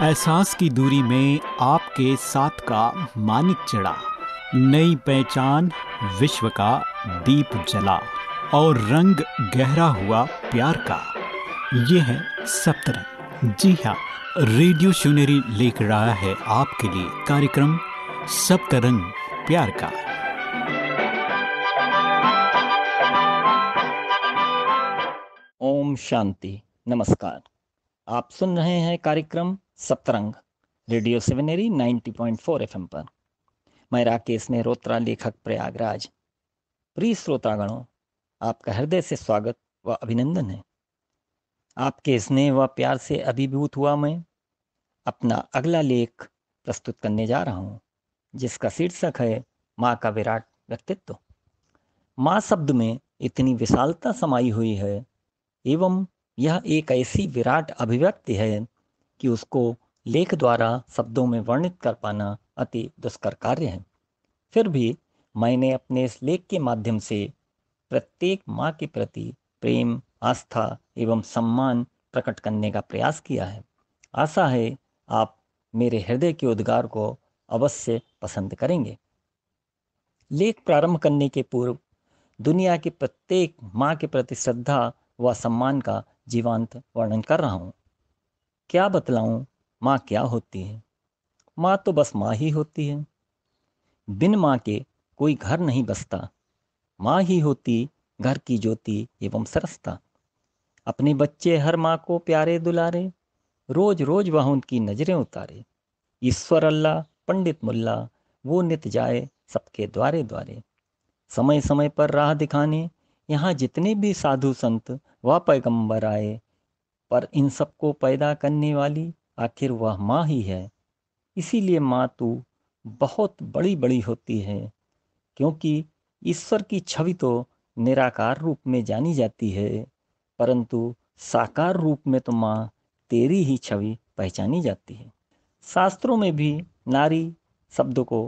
एहसास की दूरी में आपके साथ का मानिक चढ़ा, नई पहचान विश्व का दीप जला और रंग गहरा हुआ प्यार का। ये है सप्तरंग। जी हाँ, रेडियो शिवनेरी लेकर रहा है आपके लिए कार्यक्रम सप्तरंग प्यार का। ओम शांति, नमस्कार। आप सुन रहे हैं कार्यक्रम सप्तरंग रेडियो सेवनेरी 90.4 एफएम पर। मैं राकेश मेहरोत्रा, लेखक, प्रयागराज। प्रिय श्रोतागणों, आपका हृदय से स्वागत व अभिनंदन है। आपके स्नेह व प्यार से अभिभूत हुआ मैं अपना अगला लेख प्रस्तुत करने जा रहा हूँ, जिसका शीर्षक है माँ का विराट व्यक्तित्व। माँ शब्द में इतनी विशालता समाई हुई है एवं यह एक ऐसी विराट अभिव्यक्ति है कि उसको लेख द्वारा शब्दों में वर्णित कर पाना अति दुष्कर कार्य है। फिर भी मैंने अपने इस लेख के माध्यम से प्रत्येक माँ के प्रति प्रेम, आस्था एवं सम्मान प्रकट करने का प्रयास किया है। आशा है आप मेरे हृदय के उद्गार को अवश्य पसंद करेंगे। लेख प्रारंभ करने के पूर्व दुनिया की प्रत्येक माँ के प्रति श्रद्धा व सम्मान का जीवंत वर्णन कर रहा हूँ। क्या बतलाऊं माँ क्या होती है? माँ तो बस माँ ही होती है। बिन माँ के कोई घर नहीं बसता। माँ ही होती घर की ज्योति एवं सरसता। अपने बच्चे हर माँ को प्यारे दुलारे, रोज रोज वह उनकी नजरें उतारे। ईश्वर अल्लाह पंडित मुल्ला, वो नित जाए सबके द्वारे द्वारे। समय समय पर राह दिखाने यहाँ जितने भी साधु संत व पैगंबर आए, पर इन सबको पैदा करने वाली आखिर वह माँ ही है। इसीलिए माँ तू बहुत बड़ी बड़ी होती है, क्योंकि ईश्वर की छवि तो निराकार रूप में जानी जाती है, परंतु साकार रूप में तो माँ तेरी ही छवि पहचानी जाती है। शास्त्रों में भी नारी शब्द को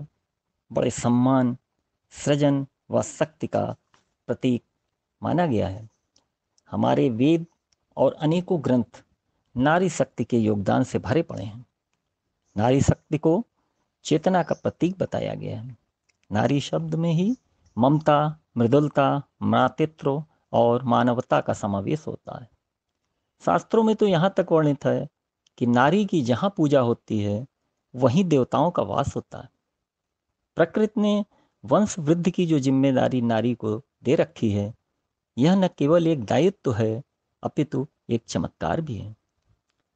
बड़े सम्मान, सृजन व शक्ति का प्रतीक माना गया है। हमारे वेद और अनेकों ग्रंथ नारी शक्ति के योगदान से भरे पड़े हैं। नारी शक्ति को चेतना का प्रतीक बताया गया है। नारी शब्द में ही ममता, मृदुलता, मातृत्व और मानवता का समावेश होता है। शास्त्रों में तो यहाँ तक वर्णित है कि नारी की जहाँ पूजा होती है, वहीं देवताओं का वास होता है। प्रकृति ने वंश वृद्धि की जो जिम्मेदारी नारी को दे रखी है, यह न केवल एक दायित्व है, अपितु एक चमत्कार भी है।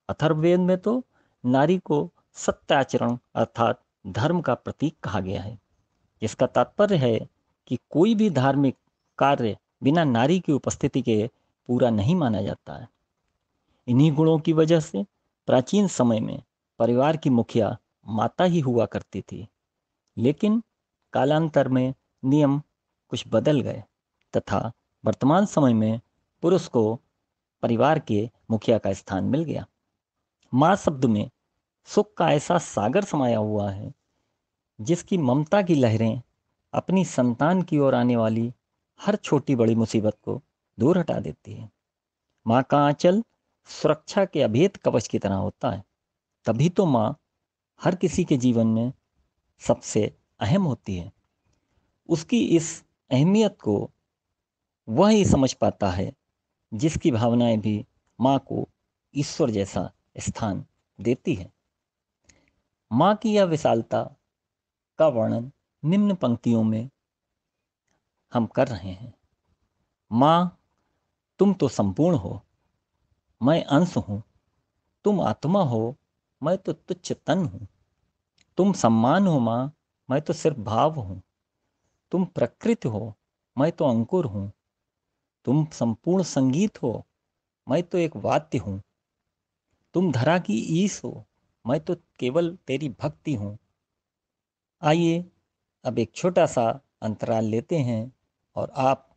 अथर्ववेद में तो नारी को सत्याचरण अर्थात धर्म का प्रतीक कहा गया है, जिसका तात्पर्य है कि कोई भी धार्मिक कार्य बिना नारी की उपस्थिति के पूरा नहीं माना जाता है। इन्हीं गुणों की वजह से प्राचीन समय में परिवार की मुखिया माता ही हुआ करती थी, लेकिन कालांतर में नियम कुछ बदल गए तथा वर्तमान समय में पुरुष को परिवार के मुखिया का स्थान मिल गया। माँ शब्द में सुख का ऐसा सागर समाया हुआ है, जिसकी ममता की लहरें अपनी संतान की ओर आने वाली हर छोटी बड़ी मुसीबत को दूर हटा देती है। माँ का आंचल सुरक्षा के अभेद कवच की तरह होता है। तभी तो माँ हर किसी के जीवन में सबसे अहम होती है। उसकी इस अहमियत को वह ही समझ पाता है, जिसकी भावनाएं भी माँ को ईश्वर जैसा स्थान देती है। माँ की यह विशालता का वर्णन निम्न पंक्तियों में हम कर रहे हैं। माँ, तुम तो संपूर्ण हो, मैं अंश हूँ। तुम आत्मा हो, मैं तो तुच्छ तन हूँ। तुम सम्मान हो माँ, मैं तो सिर्फ भाव हूँ। तुम प्रकृति हो, मैं तो अंकुर हूँ। तुम संपूर्ण संगीत हो, मैं तो एक वाद्य हूँ। तुम धरा की ईश हो, मैं तो केवल तेरी भक्ति हूँ। आइए अब एक छोटा सा अंतराल लेते हैं और आप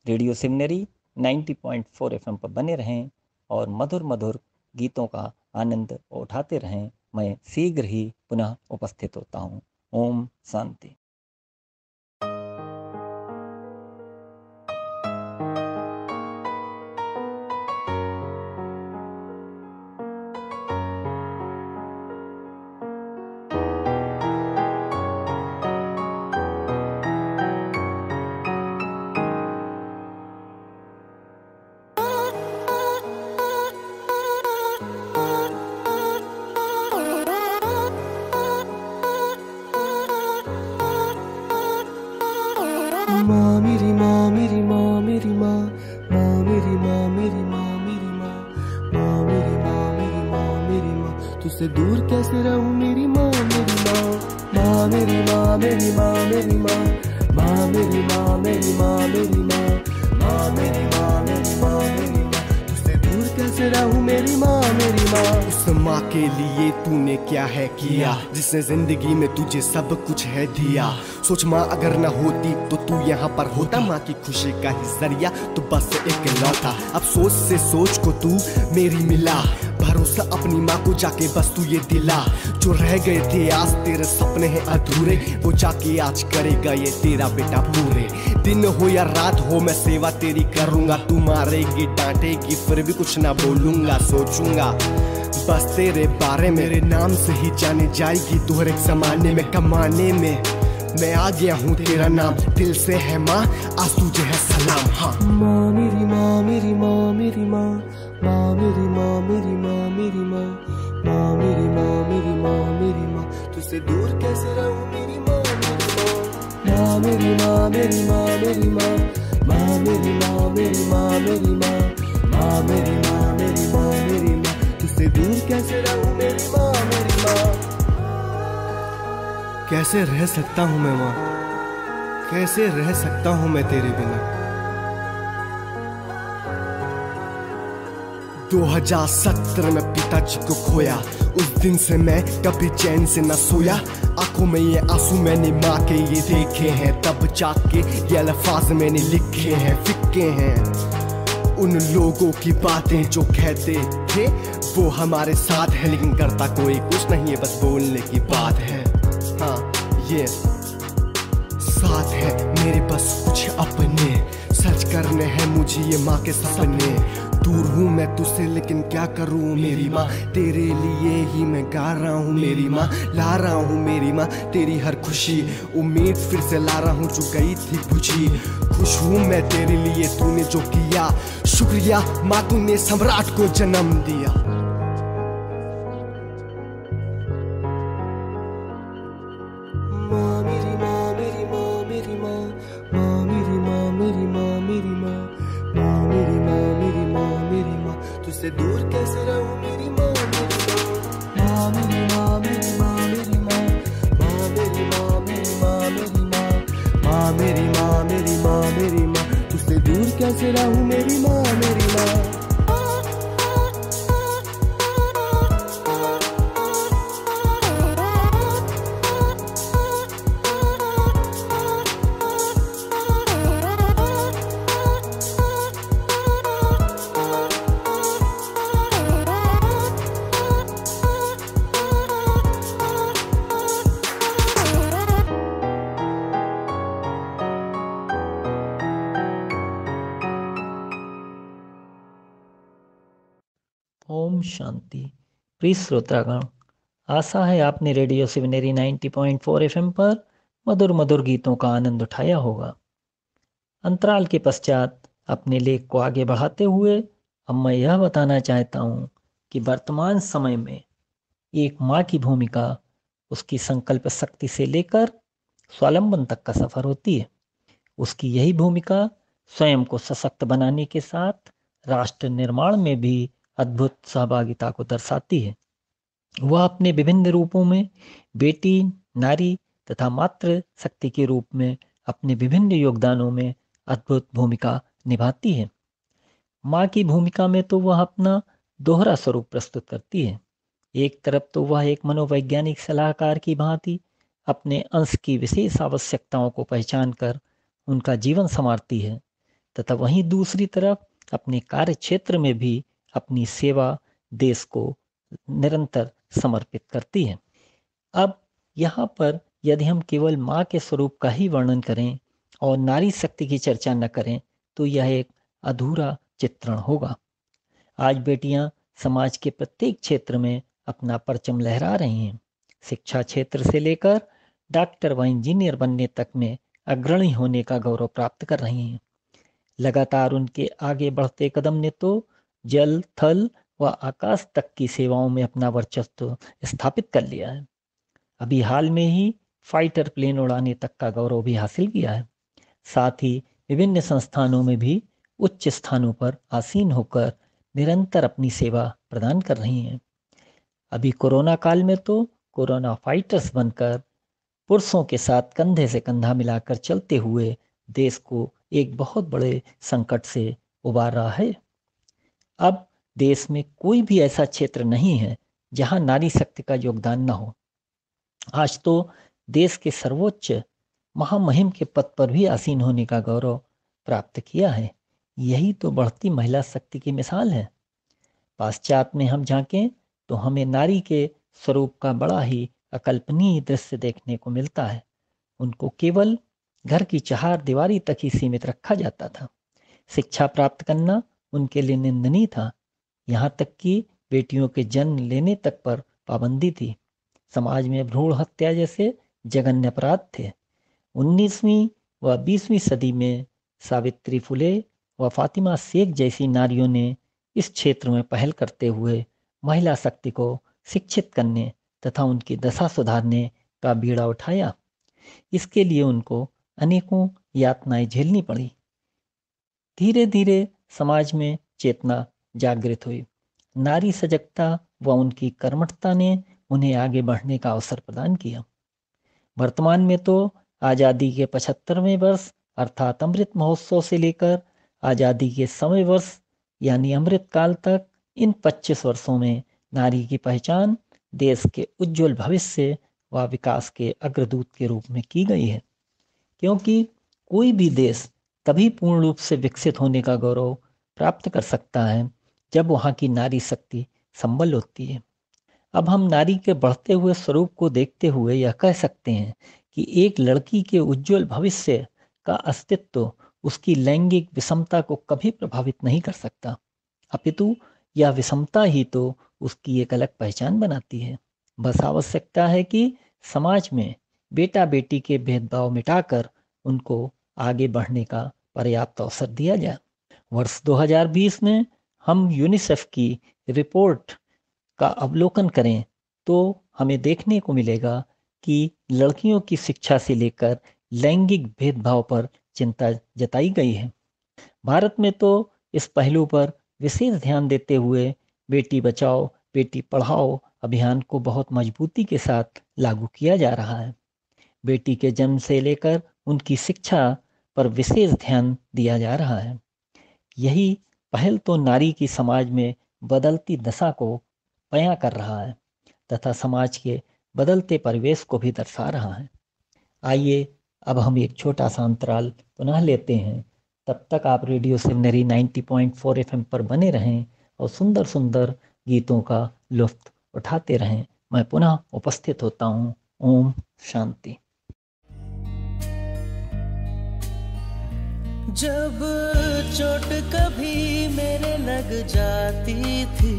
रेडियो सिमनरी 90.4 एफएम पर बने रहें और मधुर मधुर गीतों का आनंद उठाते रहें। मैं शीघ्र ही पुनः उपस्थित होता हूँ। ओम शांति। तुझसे दूर कैसे रहूं मेरी माँ, मेरी माँ, माँ मेरी माँ, मेरी माँ, मेरी माँ, माँ मेरी माँ, मेरी माँ, मेरी माँ, माँ मेरी माँ, मेरी माँ, मेरी माँ, तुझसे दूर कैसे रहूं मेरी माँ, मेरी माँ। उस माँ के लिए तूने क्या है किया, जिसने जिंदगी में तुझे सब कुछ है दिया। सोच माँ अगर न होती तो तू यहाँ पर होता, माँ की खुशी का ही जरिया तो बस एक लौटा। अफसोस से सोच को तू मेरी मिला, भरोसा अपनी माँ को जाके बस तू ये दिला। जो रह गए थे आज तेरे सपने हैं अधूरे, वो जाके आज करेगा ये तेरा बेटा पूरे। दिन हो या रात हो मैं सेवा तेरी करूंगा, तू मारेगी डांटेगी फिर भी कुछ ना बोलूंगा। सोचूंगा बस तेरे बारे में, मेरे नाम से ही जाने जाएगी तू हर एक जमाने में। कमाने में मैं आ गया हूँ, तेरा नाम दिल से है माँ, आज तुझे है सलाम। हाँ माँ मेरी माँ, मेरी माँ, मेरी माँ, माँ मेरी माँ, मेरी माँ, मेरी माँ, माँ मेरी माँ, मेरी माँ, मेरी माँ, तुझसे दूर कैसे रहूं मेरी माँ, मेरी माँ, माँ मेरी माँ, मेरी माँ, मेरी माँ, माँ मेरी माँ, मेरी माँ, मेरी माँ, माँ मेरी माँ, मेरी माँ, मेरी माँ, तुझसे दूर कैसे रहूं मेरी माँ, मेरी माँ। कैसे रह सकता हूँ मैं माँ, कैसे रह सकता हूँ मैं तेरे बिना। 2017 में पिताजी को खोया, उस दिन से मैं कभी चैन से न सोया। आंखों में ये आंसू मैंने माँ के ये देखे हैं, तब जाके ये अल्फाज मैंने लिखे हैं। फिक्के हैं उन लोगों की बातें जो कहते थे वो हमारे साथ है, लेकिन करता कोई कुछ नहीं है, बस बोलने की बात है। हाँ ये साथ है मेरे बस कुछ अपने, सच करने हैं मुझे ये माँ के सपने। दूर हूँ मैं तुझसे लेकिन क्या करूँ मेरी माँ, तेरे लिए ही मैं गा रहा हूँ मेरी माँ, ला रहा हूँ मेरी माँ तेरी हर खुशी। उम्मीद फिर से ला रहा हूँ जो गई थी बुझी। खुश हूँ मैं तेरे लिए तूने जो किया, शुक्रिया माँ तूने सम्राट को जन्म दिया। माँ मेरी माँ, मेरी माँ, मेरी माँ, माँ मेरी माँ, मेरी माँ, मेरी माँ, माँ मेरी माँ, मेरी माँ, मेरी माँ, तुझसे दूर कैसे रहूं मेरी माँ, मेरी माँ, माँ मेरी माँ, मेरी माँ, मेरी माँ, माँ मेरी माँ, मेरी माँ, मेरी माँ, माँ मेरी माँ, मेरी माँ, मेरी माँ, तुझसे दूर कैसे रहूं मेरी माँ, मेरी माँ। ओम शांति। प्रिय श्रोतागण, आशा है आपने रेडियो सिवनेरी 90.4 एफएम पर मधुर मधुर गीतों का आनंद उठाया होगा। अंतराल के पश्चात अपने लेख को आगे बढ़ाते हुए अब मैं यह बताना चाहता हूँ कि वर्तमान समय में एक माँ की भूमिका उसकी संकल्प शक्ति से लेकर स्वावलंबन तक का सफर होती है। उसकी यही भूमिका स्वयं को सशक्त बनाने के साथ राष्ट्र निर्माण में भी अद्भुत सहभागिता को दर्शाती है। वह अपने विभिन्न रूपों में बेटी, नारी तथा मातृ शक्ति के रूप में अपने विभिन्न योगदानों में अद्भुत भूमिका निभाती है। माँ की भूमिका में तो वह अपना दोहरा स्वरूप प्रस्तुत करती है। एक तरफ तो वह एक मनोवैज्ञानिक सलाहकार की भांति अपने अंश की विशेष आवश्यकताओं को पहचान कर उनका जीवन संवारती है, तथा वहीं दूसरी तरफ अपने कार्य क्षेत्र में भी अपनी सेवा देश को निरंतर समर्पित करती है। अब यहाँ पर यदि हम केवल माँ के स्वरूप का ही वर्णन करें और नारी शक्ति की चर्चा न करें तो यह एक अधूरा चित्रण होगा। आज बेटियां समाज के प्रत्येक क्षेत्र में अपना परचम लहरा रही हैं। शिक्षा क्षेत्र से लेकर डॉक्टर व इंजीनियर बनने तक में अग्रणी होने का गौरव प्राप्त कर रही हैं। लगातार उनके आगे बढ़ते कदम ने तो जल, थल व आकाश तक की सेवाओं में अपना वर्चस्व स्थापित कर लिया है। अभी हाल में ही फाइटर प्लेन उड़ाने तक का गौरव भी हासिल किया है। साथ ही विभिन्न संस्थानों में भी उच्च स्थानों पर आसीन होकर निरंतर अपनी सेवा प्रदान कर रही हैं। अभी कोरोना काल में तो कोरोना फाइटर्स बनकर पुरुषों के साथ कंधे से कंधा मिलाकर चलते हुए देश को एक बहुत बड़े संकट से उबार रहा है। अब देश में कोई भी ऐसा क्षेत्र नहीं है जहां नारी शक्ति का योगदान न हो। आज तो देश के सर्वोच्च महामहिम के पद पर भी आसीन होने का गौरव प्राप्त किया है। यही तो बढ़ती महिला शक्ति की मिसाल है। पाश्चात्य में हम झांकें तो हमें नारी के स्वरूप का बड़ा ही अकल्पनीय दृश्य देखने को मिलता है। उनको केवल घर की चार दीवारी तक ही सीमित रखा जाता था। शिक्षा प्राप्त करना उनके लिए निंदनीय था। यहाँ तक कि बेटियों के जन्म लेने तक पर पाबंदी थी। समाज में भ्रूण हत्या जैसे जघन्य अपराध थे। 19वीं व 20वीं सदी में सावित्री फुले व फातिमा शेख जैसी नारियों ने इस क्षेत्र में पहल करते हुए महिला शक्ति को शिक्षित करने तथा उनकी दशा सुधारने का बीड़ा उठाया। इसके लिए उनको अनेकों यातनाएं झेलनी पड़ी। धीरे धीरे समाज में चेतना जागृत हुई। नारी सजगता व उनकी कर्मठता ने उन्हें आगे बढ़ने का अवसर प्रदान किया। वर्तमान में तो आज़ादी के 75वें वर्ष अर्थात अमृत महोत्सव से लेकर आज़ादी के 100वें वर्ष यानी अमृत काल तक इन 25 वर्षों में नारी की पहचान देश के उज्जवल भविष्य व विकास के अग्रदूत के रूप में की गई है। क्योंकि कोई भी देश तभी पूर्ण रूप से विकसित होने का गौरव प्राप्त कर सकता है जब वहाँ की नारी शक्ति संबल होती है। अब हम नारी के बढ़ते हुए स्वरूप को देखते हुए यह कह सकते हैं कि एक लड़की के उज्जवल भविष्य का अस्तित्व उसकी लैंगिक विषमता को कभी प्रभावित नहीं कर सकता, अपितु यह विषमता ही तो उसकी एक अलग पहचान बनाती है। बस आवश्यकता है कि समाज में बेटा बेटी के भेदभाव मिटाकर उनको आगे बढ़ने का पर्याप्त अवसर दिया जाए। वर्ष 2020 में हम यूनिसेफ की रिपोर्ट का अवलोकन करें तो हमें देखने को मिलेगा कि लड़कियों की शिक्षा से लेकर लैंगिक भेदभाव पर चिंता जताई गई है। भारत में तो इस पहलू पर विशेष ध्यान देते हुए बेटी बचाओ बेटी पढ़ाओ अभियान को बहुत मजबूती के साथ लागू किया जा रहा है। बेटी के जन्म से लेकर उनकी शिक्षा पर विशेष ध्यान दिया जा रहा है। यही पहल तो नारी की समाज में बदलती दशा को बयां कर रहा है तथा समाज के बदलते परिवेश को भी दर्शा रहा है। आइए अब हम एक छोटा सा अंतराल पुनः लेते हैं। तब तक आप रेडियो सिवनेरी 90.4 FM पर बने रहें और सुंदर सुंदर गीतों का लुत्फ उठाते रहें। मैं पुनः उपस्थित होता हूँ। ओम शांति। जब चोट कभी मेरे लग जाती थी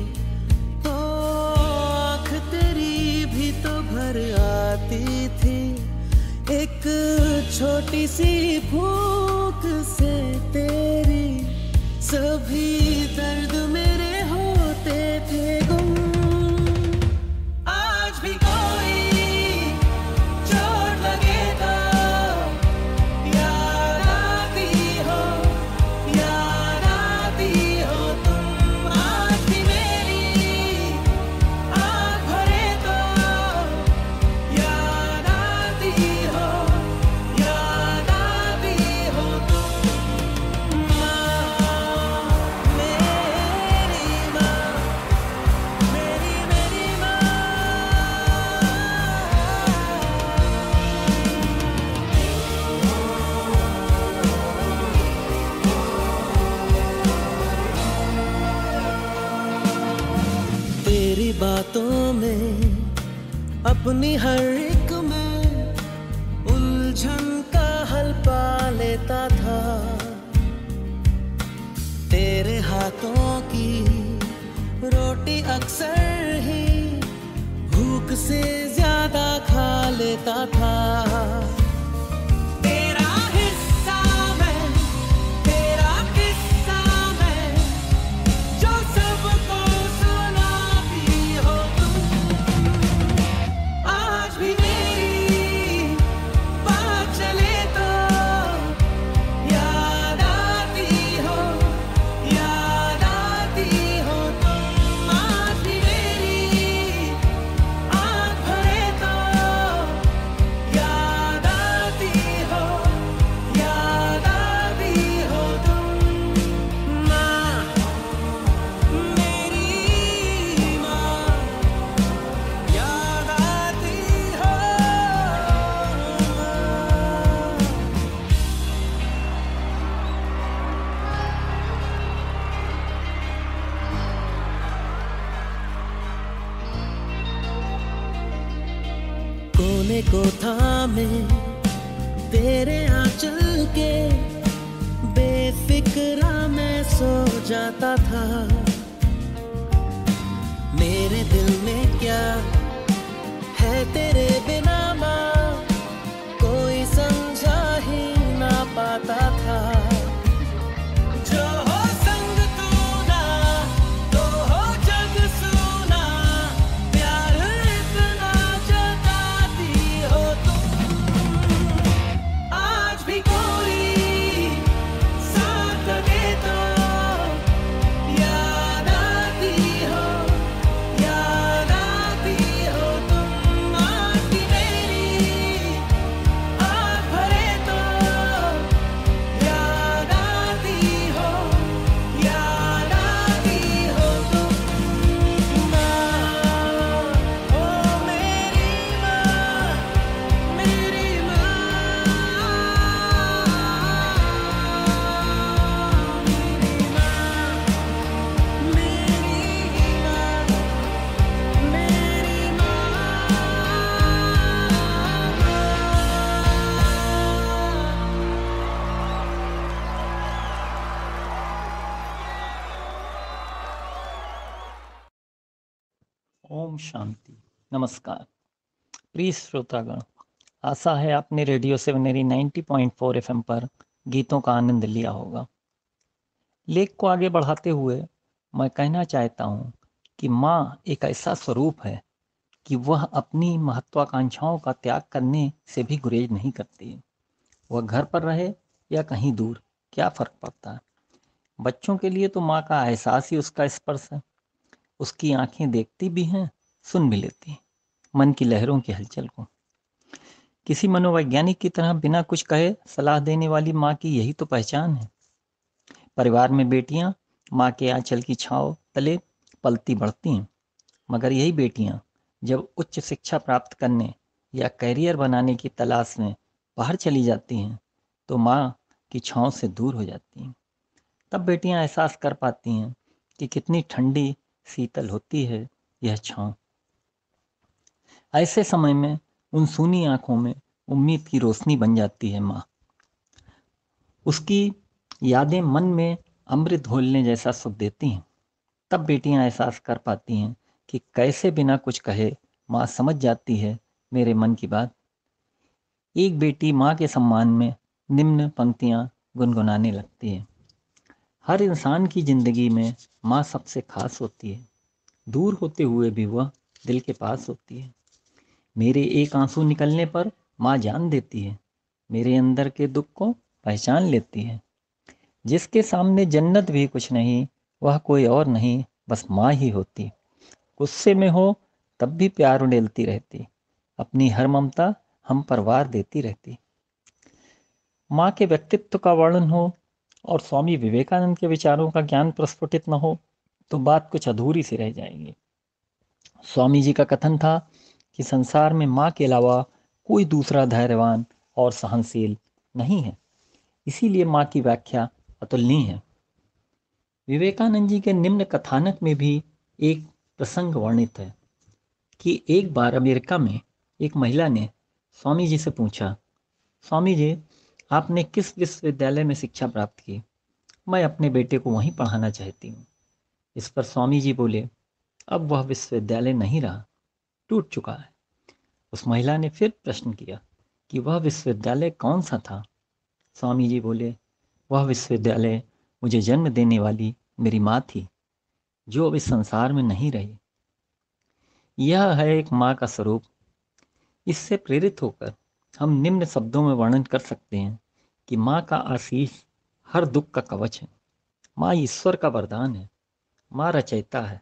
तो आँख तेरी भी तो भर आती थी। एक छोटी सी फूंक से तेरी सभी दर्द मेरे होते थे गुम। आज भी कोई चोट लगे तो याद आती हो तुम। आज भी मेरी आँख भरे तो याद आती हो तुम। माँ मेरी माँ, मेरी माँ। तेरी बातों में अपनी हर एक में उलझन का हल पा लेता था। तेरे हाथों की रोटी अक्सर ही भूख से ज्यादा खा लेता था। तेरा हिस्सा मैं, तेरा किस्सा मैं, जो सबको सुनाती हो तुम। आज भी मेरी बात चले तो याद आती हो तुम। आज भी मेरी सीने को थामे तेरे आंचल के बेफिक्रा मैं सो जाता था। मेरे दिल में क्या है तेरे बिना माँ, कोई समझा ही ना पाता था। जो हो संग तू ना, तो हो जग सुना, प्यार इतना जताती हो तुम। आज भी कोई साथ दे तो याद आती हो, याद आती हो तुम। आज भी मेरी आँख भरे तो याद आती हो, याद आती हो तुम। माँ, ओ मेरी माँ, मेरी माँ, मेरी माँ, मेरी माँ, मेरी ओम शांति। नमस्कार प्रिय श्रोतागण, आशा है आपने रेडियो सेवनेरी 90.4 एफएम पर गीतों का आनंद लिया होगा। लेख को आगे बढ़ाते हुए मैं कहना चाहता हूँ कि माँ एक ऐसा स्वरूप है कि वह अपनी महत्वाकांक्षाओं का त्याग करने से भी गुरेज नहीं करती। वह घर पर रहे या कहीं दूर, क्या फ़र्क पड़ता है। बच्चों के लिए तो माँ का एहसास ही उसका स्पर्श है। उसकी आंखें देखती भी हैं, सुन भी लेती हैं मन की लहरों की हलचल को। किसी मनोवैज्ञानिक की तरह बिना कुछ कहे सलाह देने वाली माँ की यही तो पहचान है। परिवार में बेटियां माँ के आंचल की छांव तले पलती बढ़ती हैं, मगर यही बेटियां जब उच्च शिक्षा प्राप्त करने या करियर बनाने की तलाश में बाहर चली जाती हैं तो माँ की छांव से दूर हो जाती हैं। तब बेटियां एहसास कर पाती हैं कि कितनी ठंडी शीतल होती है यह छांव। ऐसे समय में उन सूनी आंखों में उम्मीद की रोशनी बन जाती है माँ। उसकी यादें मन में अमृत घोलने जैसा सुख देती हैं। तब बेटियां एहसास कर पाती हैं कि कैसे बिना कुछ कहे माँ समझ जाती है मेरे मन की बात। एक बेटी माँ के सम्मान में निम्न पंक्तियाँ गुनगुनाने लगती है। हर इंसान की जिंदगी में माँ सबसे खास होती है। दूर होते हुए भी वह दिल के पास होती है। मेरे एक आंसू निकलने पर माँ जान देती है, मेरे अंदर के दुख को पहचान लेती है। जिसके सामने जन्नत भी कुछ नहीं, वह कोई और नहीं बस माँ ही होती। गुस्से में हो तब भी प्यार उड़ेलती रहती, अपनी हर ममता हम पर वार देती रहती। माँ के व्यक्तित्व का वर्णन हो और स्वामी विवेकानंद के विचारों का ज्ञान प्रस्फुटित न हो तो बात कुछ अधूरी सी रह जाएगी। स्वामी जी का कथन था कि संसार में माँ के अलावा कोई दूसरा धैर्यवान और सहनशील नहीं है, इसीलिए माँ की व्याख्या अतुलनीय है। विवेकानंद जी के निम्न कथानक में भी एक प्रसंग वर्णित है कि एक बार अमेरिका में एक महिला ने स्वामी जी से पूछा, स्वामी जी आपने किस विश्वविद्यालय में शिक्षा प्राप्त की? मैं अपने बेटे को वहीं पढ़ाना चाहती हूँ। इस पर स्वामी जी बोले, अब वह विश्वविद्यालय नहीं रहा, टूट चुका है। उस महिला ने फिर प्रश्न किया कि वह विश्वविद्यालय कौन सा था? स्वामी जी बोले, वह विश्वविद्यालय मुझे जन्म देने वाली मेरी माँ थी, जो अब इस संसार में नहीं रही। यह है एक माँ का स्वरूप। इससे प्रेरित होकर हम निम्न शब्दों में वर्णन कर सकते हैं कि माँ का आशीष हर दुख का कवच है। माँ ईश्वर का वरदान है, माँ रचयिता है,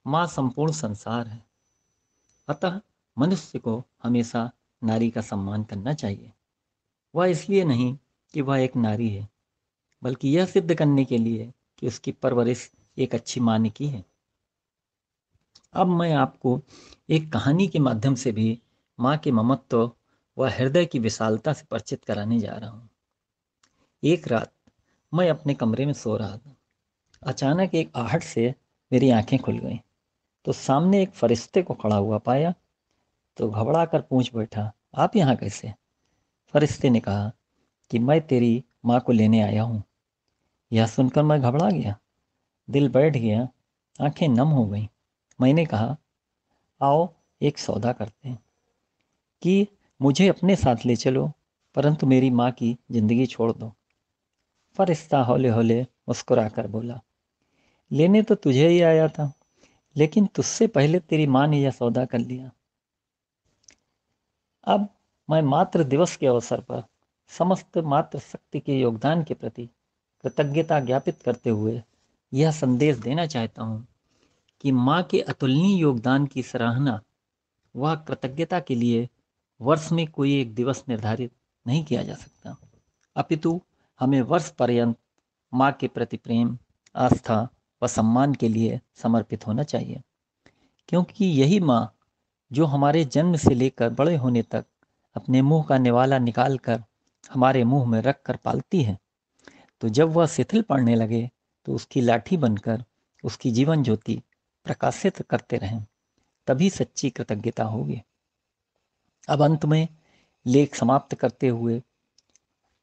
माँ संपूर्ण संसार है। अतः मनुष्य को हमेशा नारी का सम्मान करना चाहिए। वह इसलिए नहीं कि वह एक नारी है, बल्कि यह सिद्ध करने के लिए कि उसकी परवरिश एक अच्छी माँ ने की है। अब मैं आपको एक कहानी के माध्यम से भी माँ के ममत्व व हृदय की विशालता से परिचित कराने जा रहा हूँ। एक रात मैं अपने कमरे में सो रहा था। अचानक एक आहट से मेरी आंखें खुल गईं तो सामने एक फरिश्ते को खड़ा हुआ पाया। तो घबरा कर पूछ बैठा, आप यहाँ कैसे? फरिश्ते ने कहा कि मैं तेरी माँ को लेने आया हूँ। यह सुनकर मैं घबरा गया, दिल बैठ गया, आंखें नम हो गईं। मैंने कहा, आओ एक सौदा करते हैं कि मुझे अपने साथ ले चलो, परंतु मेरी माँ की जिंदगी छोड़ दो। फरिश्ता हौले हौले मुस्कुराकर बोला, लेने तो तुझे ही आया था, लेकिन तुझसे पहले तेरी माँ ने यह सौदा कर लिया। अब मैं मातृ दिवस के अवसर पर समस्त मातृ शक्ति के योगदान के प्रति कृतज्ञता ज्ञापित करते हुए यह संदेश देना चाहता हूँ कि माँ के अतुलनीय योगदान की सराहना व कृतज्ञता के लिए वर्ष में कोई एक दिवस निर्धारित नहीं किया जा सकता, अपितु हमें वर्ष पर्यंत माँ के प्रति प्रेम, आस्था व सम्मान के लिए समर्पित होना चाहिए, क्योंकि यही माँ जो हमारे जन्म से लेकर बड़े होने तक अपने मुंह का निवाला निकाल कर हमारे मुंह में रख कर पालती है, तो जब वह शिथिल पड़ने लगे तो उसकी लाठी बनकर उसकी जीवन ज्योति प्रकाशित करते रहें, तभी सच्ची कृतज्ञता होगी। अब अंत में लेख समाप्त करते हुए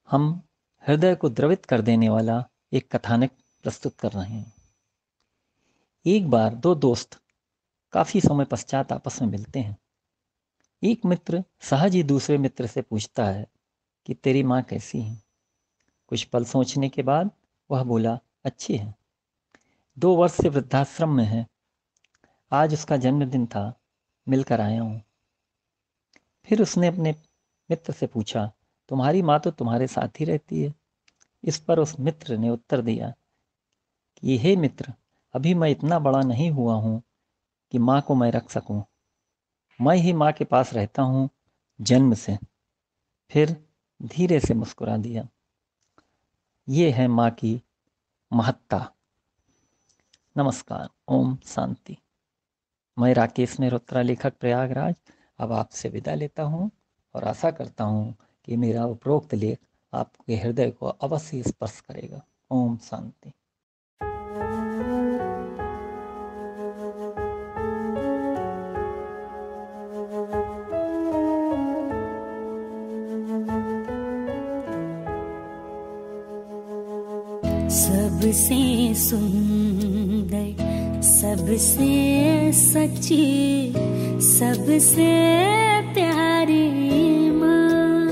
हम हृदय को द्रवित कर देने वाला एक कथानक प्रस्तुत कर रहे हैं। एक बार दो दोस्त काफी समय पश्चात आपस में मिलते हैं। एक मित्र सहज ही दूसरे मित्र से पूछता है कि तेरी माँ कैसी है? कुछ पल सोचने के बाद वह बोला, अच्छी है, 2 वर्ष से वृद्धाश्रम में है, आज उसका जन्मदिन था, मिलकर आया हूँ। फिर उसने अपने मित्र से पूछा, तुम्हारी माँ तो तुम्हारे साथ ही रहती है। इस पर उस मित्र ने उत्तर दिया कि हे मित्र, अभी मैं इतना बड़ा नहीं हुआ हूँ कि माँ को मैं रख सकूं, मैं ही माँ के पास रहता हूँ जन्म से। फिर धीरे से मुस्कुरा दिया। ये है माँ की महत्ता। नमस्कार, ओम शांति। मैं राकेश मेहरोत्रा, लेखक, प्रयागराज, अब आपसे विदा लेता हूँ और आशा करता हूँ कि मेरा उपरोक्त लेख आपके हृदय को अवश्य स्पर्श करेगा। ओम शांति। सबसे सुंदर, सबसे सच्ची, सबसे प्यारी माँ,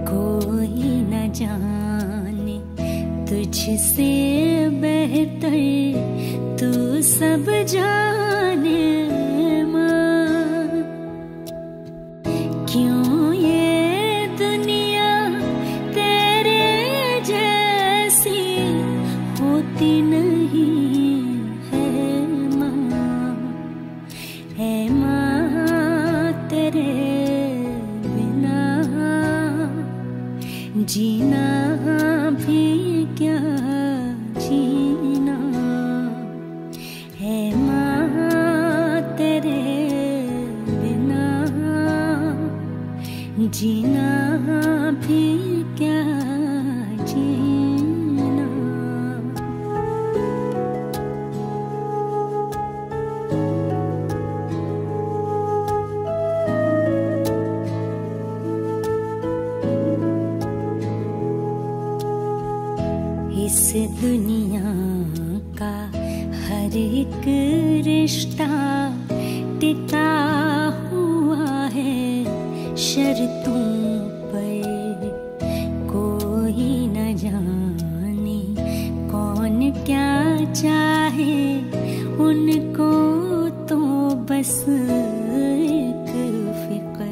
कोई न जाने तुझसे बेहतर, तू सब जाने माँ। क्यों ये दुनिया तेरे जैसी होती नहीं है माँ, है माँ तेरे बिना जीना भी क्या जीना, है माँ तेरे बिना जीना भी क्या जीना। इस दुनिया का हर एक रिश्ता टिका हुआ है शर्तों पर, कोई न जाने कौन क्या चाहे, उनको तो बस एक फिक्र,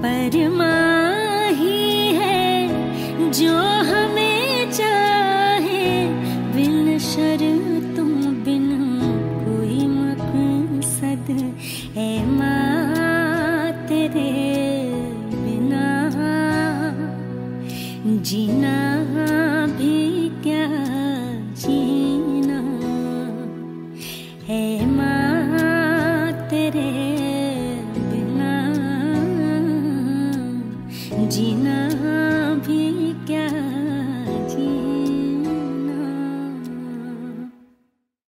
पर माँ ही है जो हमें चाहे, बिन शर्तों बिन कोई मकसद, है माँ तेरे बिना जीना भी क्या जीना, है